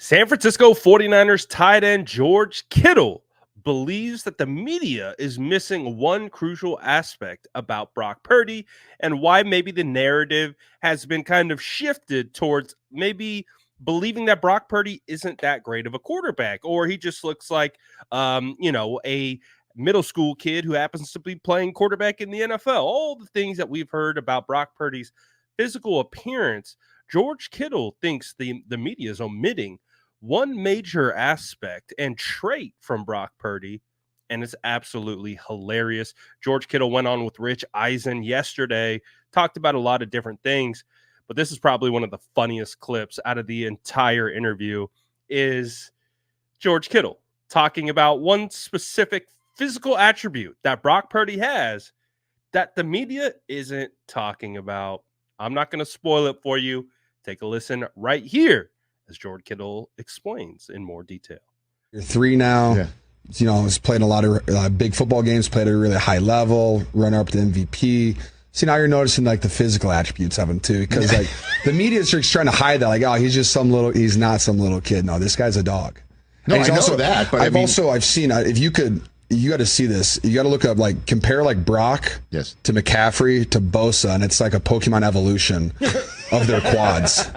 San Francisco 49ers tight end George Kittle believes that the media is missing one crucial aspect about Brock Purdy and why maybe the narrative has been kind of shifted towards maybe believing that Brock Purdy isn't that great of a quarterback, or he just looks like, a middle school kid who happens to be playing quarterback in the NFL. All the things that we've heard about Brock Purdy's physical appearance, George Kittle thinks the media is omitting one major aspect and trait from Brock Purdy, and it's absolutely hilarious. George Kittle went on with Rich Eisen yesterday, talked about a lot of different things, but this is probably one of the funniest clips out of the entire interview is George Kittle talking about one specific physical attribute that Brock Purdy has that the media isn't talking about. I'm not going to spoil it for you. Take a listen right here as George Kittle explains in more detail. You're 3 now. Yeah. He's played a lot of big football games, played at a really high level, runner up to MVP. See, now you're noticing like the physical attributes of him too, because like the media is trying to hide that, like, oh, he's not some little kid. No, this guy's a dog. No, I know that, but I've seen, if you could, you got to see this. You got to look up, like, compare like Brock to McCaffrey to Bosa, and it's like a Pokemon evolution of their quads.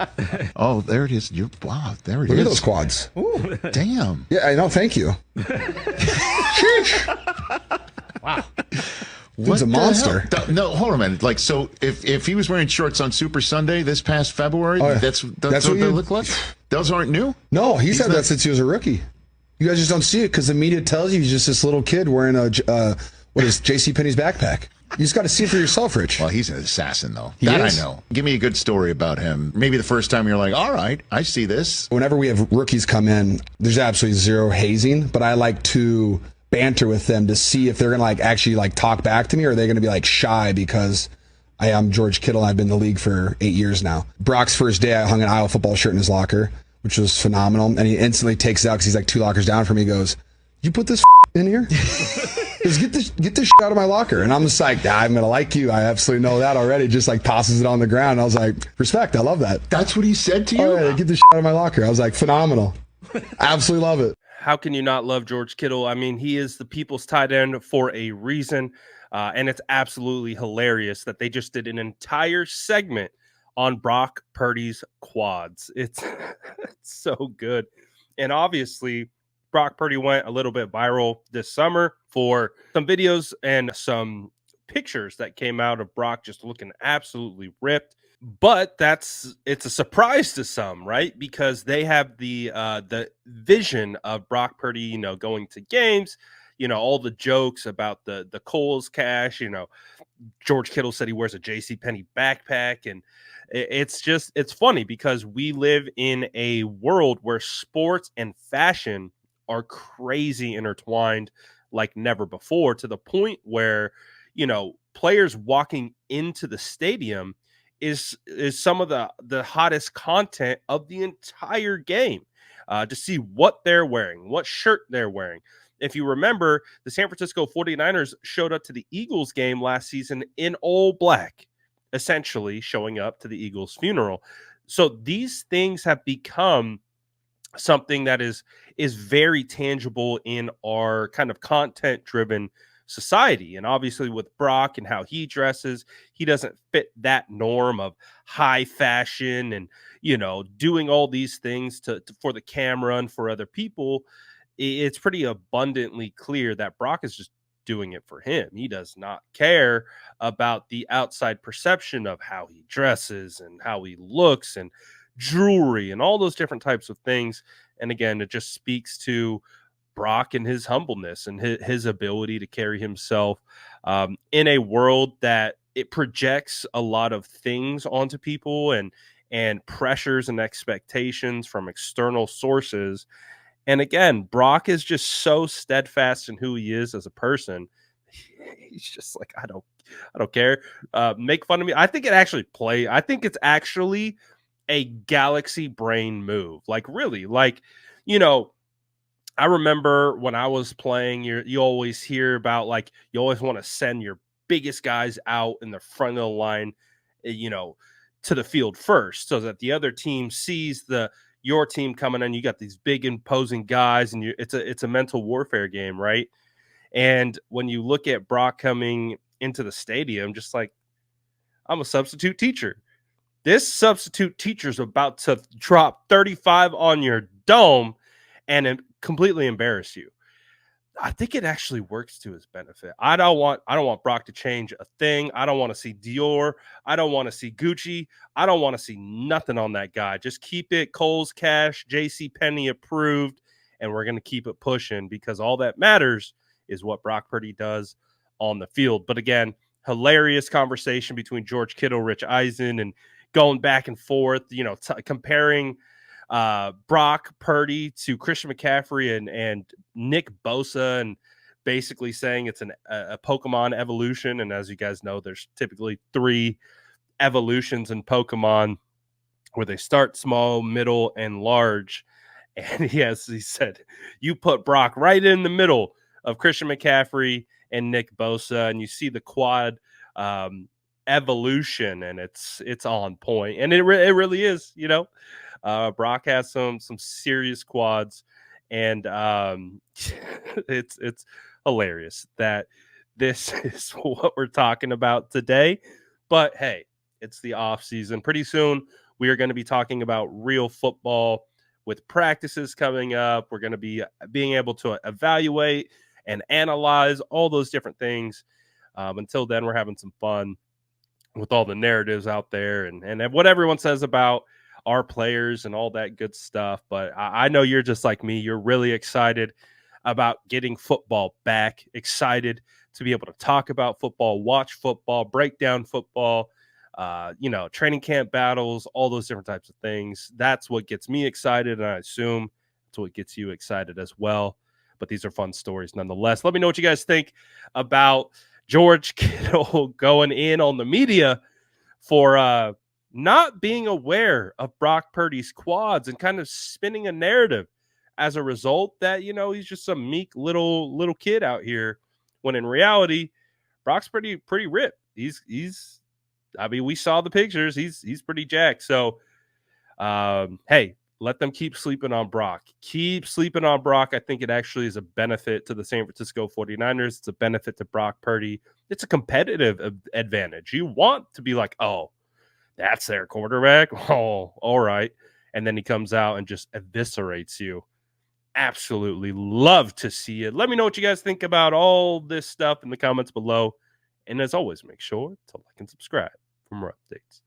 Oh, there it is. Wow, there it is. Look at those quads. Ooh, damn. Yeah, I know. Thank you. Wow. Dude's a monster. No, hold on a minute. Like, so if he was wearing shorts on Super Sunday this past February, that's what they look like? Those aren't new? No, he's had that since he was a rookie. You guys just don't see it because the media tells you he's just this little kid wearing a JCPenney's backpack. You just got to see it for yourself, Rich. Well, he's an assassin, though. That I know. Give me a good story about him. Maybe the first time you're like, all right, I see this. Whenever we have rookies come in, there's absolutely zero hazing, but I like to banter with them to see if they're going to like actually like talk back to me, or are they going to be like shy because I am George Kittle and I've been in the league for 8 years now. Brock's first day, I hung an Iowa football shirt in his locker, which was phenomenal. And he instantly takes it out because he's like 2 lockers down from me. He goes, "You put this in here?" He goes, get this out of my locker. And I'm just like, I'm going to like you. I absolutely know that already. Just like tosses it on the ground. And I was like, respect. I love that. That's what he said to you? Oh, yeah, get this out of my locker. I was like, phenomenal. Absolutely love it. How can you not love George Kittle? I mean, he is the people's tight end for a reason. And it's absolutely hilarious that they just did an entire segment on Brock Purdy's quads. It's so good. And obviously, Brock Purdy went a little bit viral this summer for some videos and some pictures that came out of Brock just looking absolutely ripped. But it's a surprise to some, right? Because they have the vision of Brock Purdy, going to games, all the jokes about the Kohl's cash, George Kittle said he wears a JCPenney backpack, and it's funny because we live in a world where sports and fashion are crazy intertwined like never before, to the point where, players walking into the stadium is some of the hottest content of the entire game, to see what they're wearing, what shirt they're wearing. If you remember, the San Francisco 49ers showed up to the Eagles game last season in all black, essentially showing up to the Eagles funeral. So these things have become something that is very tangible in our kind of content-driven society. And obviously with Brock and how he dresses, he doesn't fit that norm of high fashion and, doing all these things for the camera and for other people. It's pretty abundantly clear that Brock is just doing it for him. He does not care about the outside perception of how he dresses and how he looks and jewelry and all those different types of things. And again, it just speaks to Brock and his humbleness and his ability to carry himself in a world that it projects a lot of things onto people and pressures and expectations from external sources. And again, Brock is just so steadfast in who he is as a person. He's just like, I don't care. Make fun of me. I think it's actually a galaxy brain move. Like, really, like, I remember when I was playing, you always hear about, like, you always want to send your biggest guys out in the front of the line, to the field first, so that the other team sees the your team coming in, you got these big imposing guys, and it's a mental warfare game, right? And when you look at Brock coming into the stadium, just like, I'm a substitute teacher. This substitute teacher is about to drop 35 on your dome and completely embarrass you. I think it actually works to his benefit. I don't want Brock to change a thing. I don't want to see Dior. I don't want to see Gucci. I don't want to see nothing on that guy. Just keep it Kohl's Cash, JC Penney approved, and we're going to keep it pushing, because all that matters is what Brock Purdy does on the field. But again, hilarious conversation between George Kittle, Rich Eisen, and going back and forth, comparing Brock Purdy to Christian McCaffrey and Nick Bosa, and basically saying it's a Pokemon evolution. And as you guys know, there's typically 3 evolutions in Pokemon, where they start small, middle, and large. And he said, you put Brock right in the middle of Christian McCaffrey and Nick Bosa, and you see the quad evolution, and it's on point. And it really is, Brock has some serious quads, and it's hilarious that this is what we're talking about today. But hey, it's the off season. Pretty soon we are going to be talking about real football with practices coming up. We're going to be being able to evaluate and analyze all those different things. Until then, we're having some fun with all the narratives out there and what everyone says about our players and all that good stuff. But I know you're just like me. You're really excited about getting football back, excited to be able to talk about football, watch football, break down football, training camp battles, all those different types of things. That's what gets me excited, and I assume that's what gets you excited as well. But these are fun stories nonetheless. Let me know what you guys think about George Kittle going in on the media for not being aware of Brock Purdy's quads, and kind of spinning a narrative as a result that, he's just some meek little kid out here, when in reality, Brock's pretty ripped. He's I mean, we saw the pictures. He's pretty jacked. So, hey, let them keep sleeping on Brock. Keep sleeping on Brock. I think it actually is a benefit to the San Francisco 49ers. It's a benefit to Brock Purdy. It's a competitive advantage. You want to be like, oh, that's their quarterback. Oh, all right. And then he comes out and just eviscerates you. Absolutely love to see it. Let me know what you guys think about all this stuff in the comments below. And as always, make sure to like and subscribe for more updates.